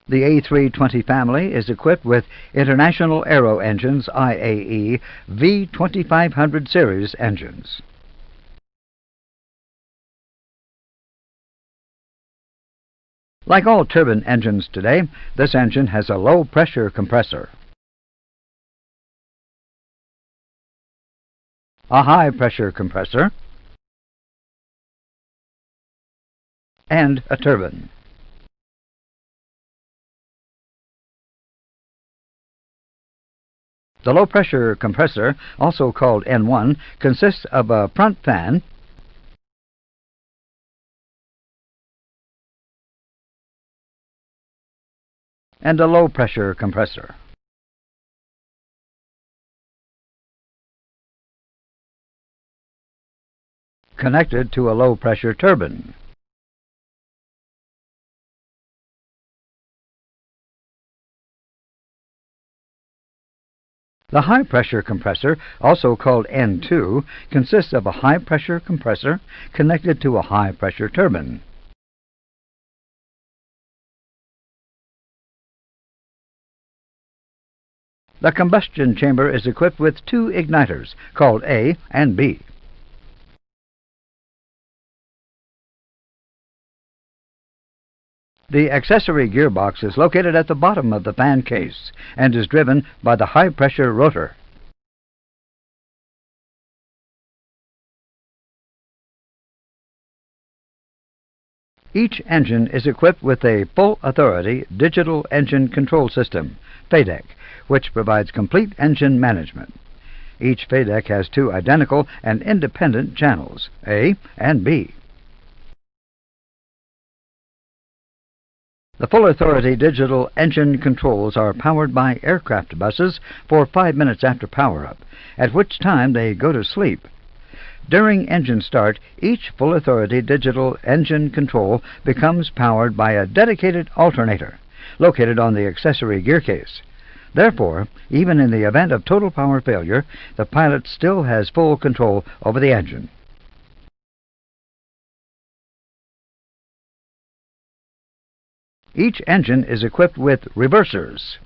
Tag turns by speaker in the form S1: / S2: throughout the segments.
S1: The A320 family is equipped with International Aero Engines IAE V2500 series engines. Like all turbine engines today, this engine has a low-pressure compressor, a high-pressure compressor, and a turbine. The low-pressure compressor, also called N1, consists of a front fan, and a low-pressure compressor. Connected to a low-pressure turbine. The high-pressure compressor, also called N2, consists of a high-pressure compressor connected to a high-pressure turbine. The combustion chamber is equipped with two igniters, called A and B. The accessory gearbox is located at the bottom of the fan case and is driven by the high-pressure rotor. Each engine is equipped with a full-authority digital engine control system, FADEC, which provides complete engine management. Each FADEC has two identical and independent channels, A and B. The full-authority digital engine controls are powered by aircraft buses for 5 minutes after power-up, at which time they go to sleep. During engine start, each full-authority digital engine control becomes powered by a dedicated alternator located on the accessory gear case. Therefore, even in the event of total power failure, the pilot still has full control over the engine. Each engine is equipped with reversers.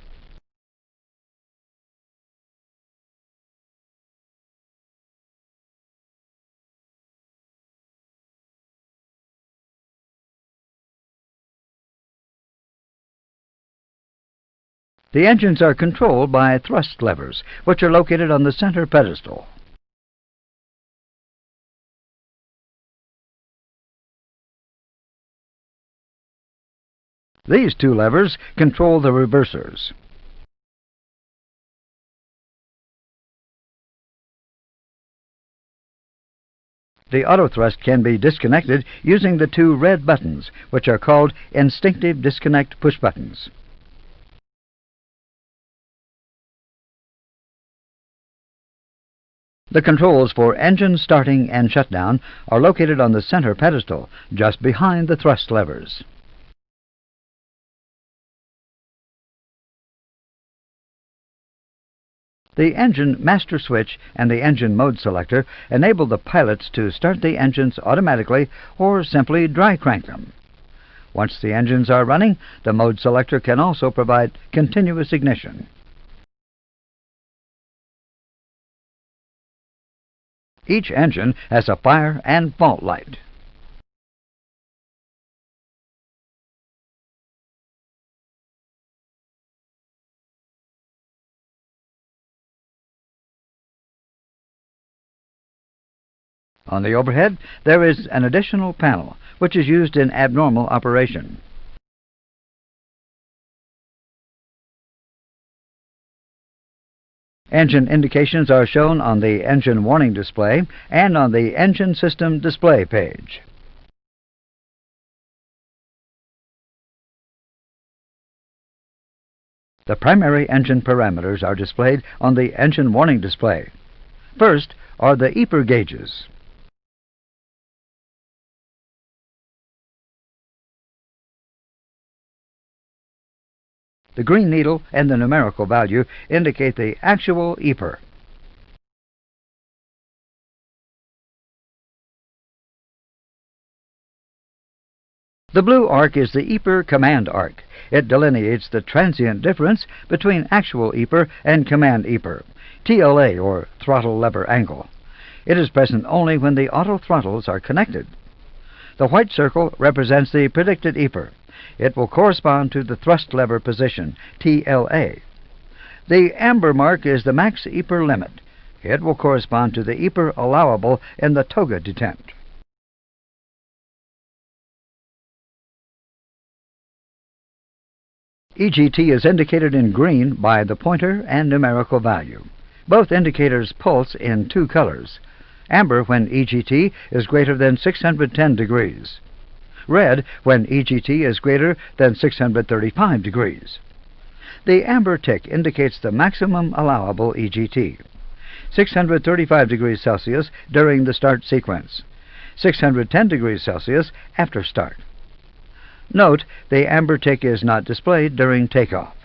S1: The engines are controlled by thrust levers, which are located on the center pedestal. These two levers control the reversers. The autothrust can be disconnected using the two red buttons, which are called instinctive disconnect push buttons. The controls for engine starting and shutdown are located on the center pedestal, just behind the thrust levers. The engine master switch and the engine mode selector enable the pilots to start the engines automatically or simply dry crank them. Once the engines are running, the mode selector can also provide continuous ignition. Each engine has a fire and fault light. On the overhead, there is an additional panel, which is used in abnormal operation. Engine indications are shown on the engine warning display and on the engine system display page. The primary engine parameters are displayed on the engine warning display. First are the EPR gauges. The green needle and the numerical value indicate the actual EPR. The blue arc is the EPR command arc. It delineates the transient difference between actual EPR and command EPR, TLA or throttle lever angle. It is present only when the auto throttles are connected. The white circle represents the predicted EPR. It will correspond to the thrust lever position, TLA. The amber mark is the max EPR limit. It will correspond to the EPR allowable in the toga detent. EGT is indicated in green by the pointer and numerical value. Both indicators pulse in two colors. Amber when EGT is greater than 610 degrees. Red when EGT is greater than 635 degrees. The amber tick indicates the maximum allowable EGT. 635 degrees Celsius during the start sequence. 610 degrees Celsius after start. Note, the amber tick is not displayed during takeoff.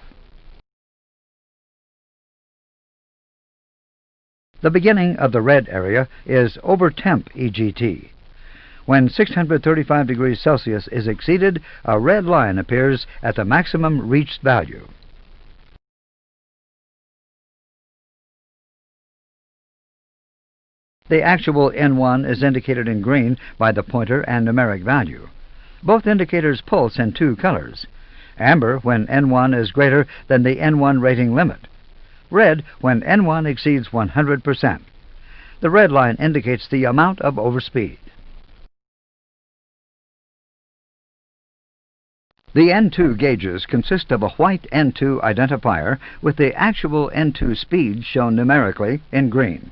S1: The beginning of the red area is over temp EGT. When 635 degrees Celsius is exceeded, a red line appears at the maximum reached value. The actual N1 is indicated in green by the pointer and numeric value. Both indicators pulse in two colors. Amber when N1 is greater than the N1 rating limit. Red when N1 exceeds 100%. The red line indicates the amount of overspeed. The N2 gauges consist of a white N2 identifier with the actual N2 speed shown numerically in green.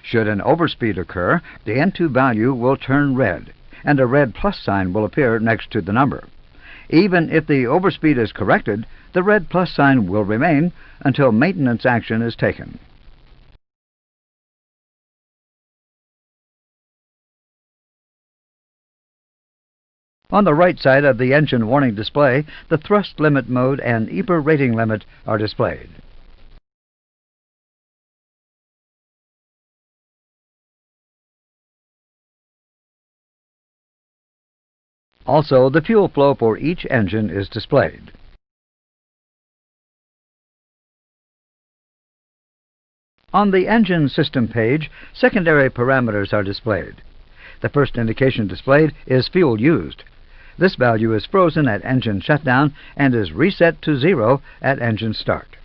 S1: Should an overspeed occur, the N2 value will turn red, and a red plus sign will appear next to the number. Even if the overspeed is corrected, the red plus sign will remain until maintenance action is taken. On the right side of the engine warning display, the thrust limit mode and EPR rating limit are displayed. Also, the fuel flow for each engine is displayed. On the engine system page, secondary parameters are displayed. The first indication displayed is fuel used. This value is frozen at engine shutdown and is reset to 0 at engine start.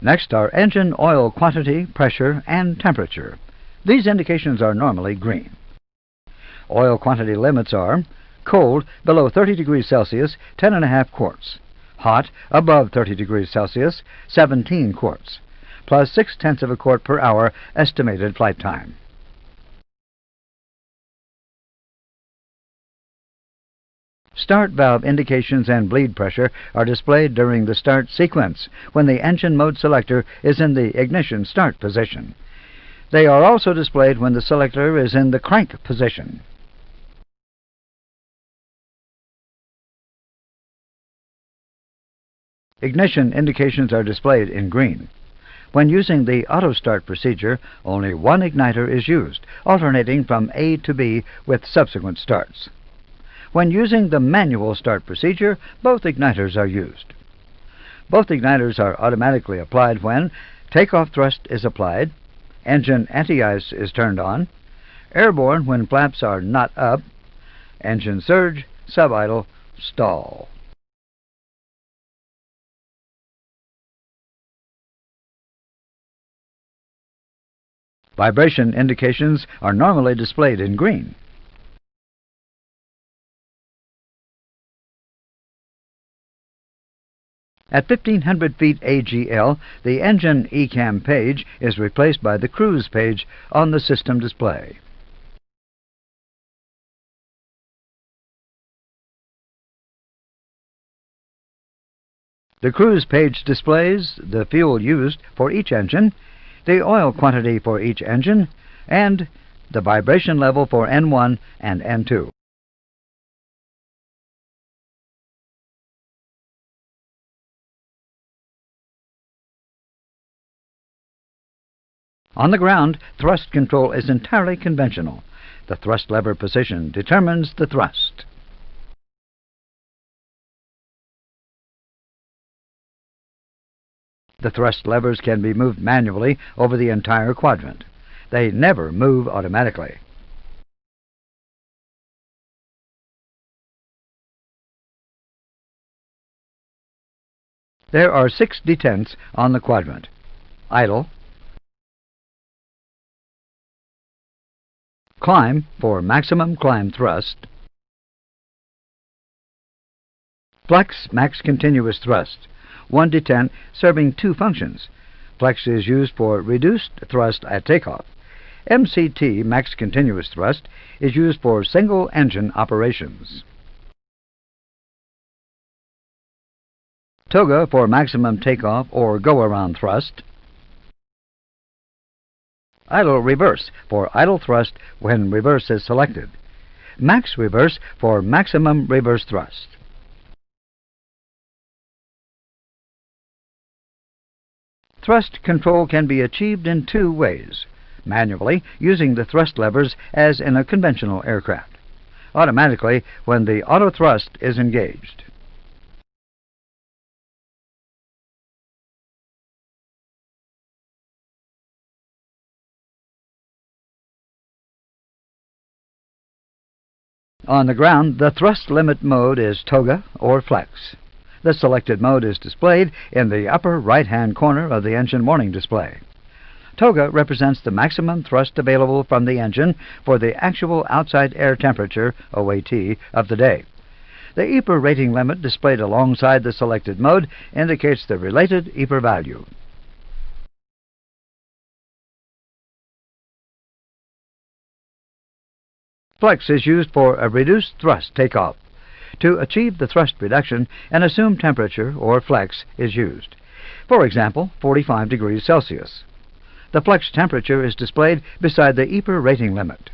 S1: Next are engine oil quantity, pressure, and temperature. These indications are normally green. Oil quantity limits are cold, below 30 degrees Celsius, 10.5 quarts. Hot, above 30 degrees Celsius, 17 quarts, plus 0.6 of a quart per hour estimated flight time. Start valve indications and bleed pressure are displayed during the start sequence when the engine mode selector is in the ignition start position. They are also displayed when the selector is in the crank position. Ignition indications are displayed in green. When using the auto start procedure, only one igniter is used, alternating from A to B with subsequent starts. When using the manual start procedure, both igniters are used. Both igniters are automatically applied when takeoff thrust is applied, engine anti-ice is turned on, airborne when flaps are not up, engine surge, sub-idle, stall. Vibration indications are normally displayed in green. At 1500 feet AGL, the engine ECAM page is replaced by the cruise page on the system display. The cruise page displays the fuel used for each engine, the oil quantity for each engine, and the vibration level for N1 and N2. On the ground, thrust control is entirely conventional. The thrust lever position determines the thrust. The thrust levers can be moved manually over the entire quadrant. They never move automatically. There are 6 detents on the quadrant: idle, climb for maximum climb thrust, flex max continuous thrust, one detent serving 2 functions. Flex is used for reduced thrust at takeoff. MCT, max continuous thrust, is used for single engine operations. Toga for maximum takeoff or go-around thrust. Idle reverse for idle thrust when reverse is selected. Max reverse for maximum reverse thrust. Thrust control can be achieved in 2 ways: manually, using the thrust levers as in a conventional aircraft; automatically when the auto thrust is engaged. On the ground, the thrust limit mode is toga or flex. The selected mode is displayed in the upper right-hand corner of the engine warning display. Toga represents the maximum thrust available from the engine for the actual outside air temperature, OAT, of the day. The EPR rating limit displayed alongside the selected mode indicates the related EPR value. Flex is used for a reduced thrust takeoff. To achieve the thrust reduction, an assumed temperature, or flex, is used. For example, 45 degrees Celsius. The flex temperature is displayed beside the EPR rating limit.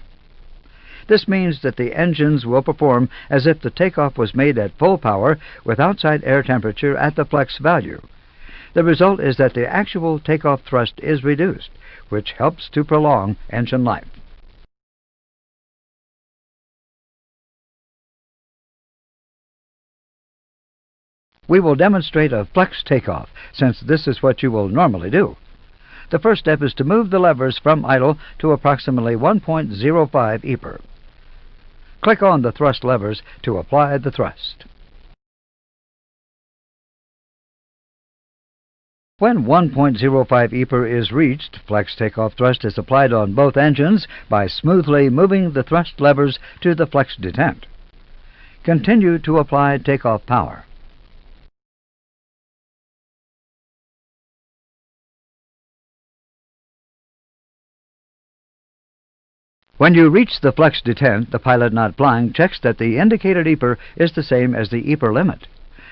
S1: This means that the engines will perform as if the takeoff was made at full power with outside air temperature at the flex value. The result is that the actual takeoff thrust is reduced, which helps to prolong engine life. We will demonstrate a flex takeoff, since this is what you will normally do. The first step is to move the levers from idle to approximately 1.05 EPR. Click on the thrust levers to apply the thrust. When 1.05 EPR is reached, flex takeoff thrust is applied on both engines by smoothly moving the thrust levers to the flex detent. Continue to apply takeoff power. When you reach the flex detent, the pilot not flying checks that the indicated EPR is the same as the EPR limit.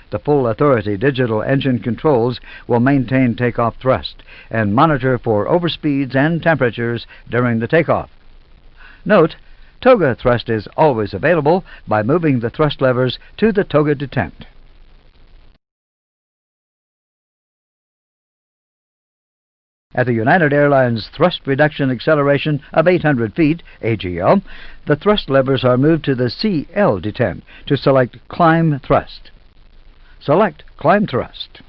S1: The full authority digital engine controls will maintain takeoff thrust and monitor for overspeeds and temperatures during the takeoff. Note, toga thrust is always available by moving the thrust levers to the toga detent. At the United Airlines Thrust Reduction Acceleration of 800 feet, AGL, the thrust levers are moved to the CL detent to select Climb Thrust. Select Climb Thrust.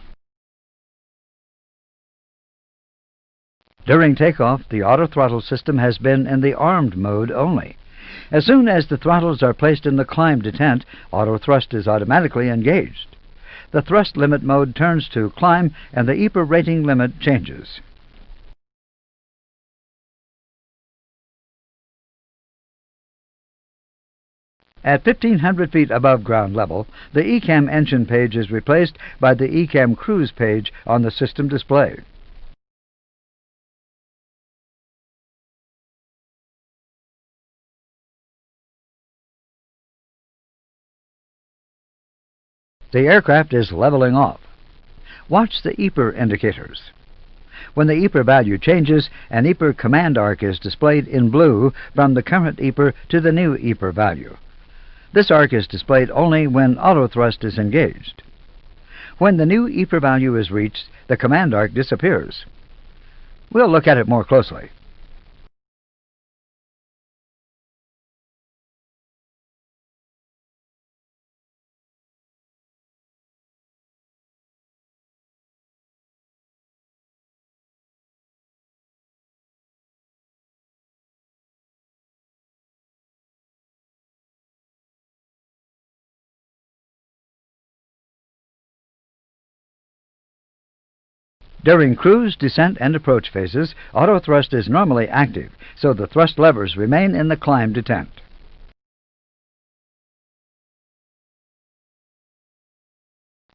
S1: During takeoff, the auto throttle system has been in the armed mode only. As soon as the throttles are placed in the Climb detent, auto thrust is automatically engaged. The thrust limit mode turns to Climb and the EPR rating limit changes. At 1,500 feet above ground level, the ECAM engine page is replaced by the ECAM cruise page on the system display. The aircraft is leveling off. Watch the EPR indicators. When the EPR value changes, an EPR command arc is displayed in blue from the current EPR to the new EPR value. This arc is displayed only when auto thrust is engaged. When the new EPR value is reached, the command arc disappears. We'll look at it more closely. During cruise, descent, and approach phases, auto thrust is normally active, so the thrust levers remain in the climb detent.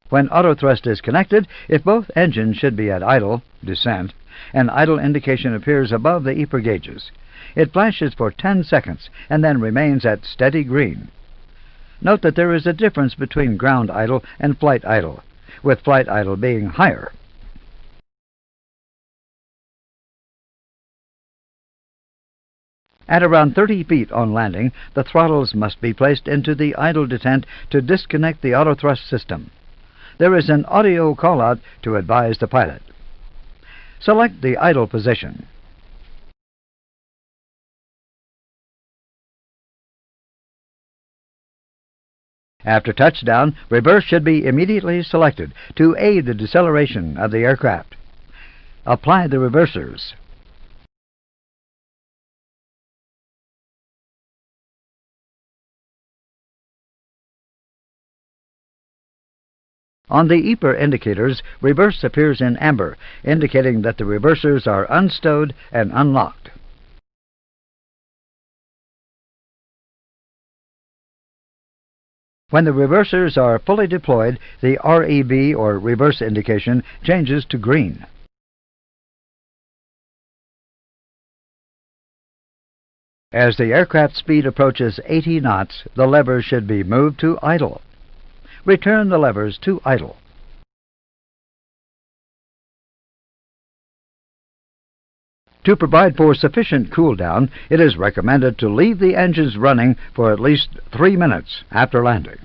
S1: When auto thrust is connected, if both engines should be at idle, descent, an idle indication appears above the EPR gauges. It flashes for 10 seconds and then remains at steady green. Note that there is a difference between ground idle and flight idle, with flight idle being higher. At around 30 feet on landing, the throttles must be placed into the idle detent to disconnect the auto thrust system. There is an audio call-out to advise the pilot. Select the idle position. After touchdown, reverse should be immediately selected to aid the deceleration of the aircraft. Apply the reversers. On the EPR indicators, reverse appears in amber, indicating that the reversers are unstowed and unlocked. When the reversers are fully deployed, the REB, or reverse indication, changes to green. As the aircraft speed approaches 80 knots, the levers should be moved to idle. Return the levers to idle. To provide for sufficient cool down, it is recommended to leave the engines running for at least 3 minutes after landing.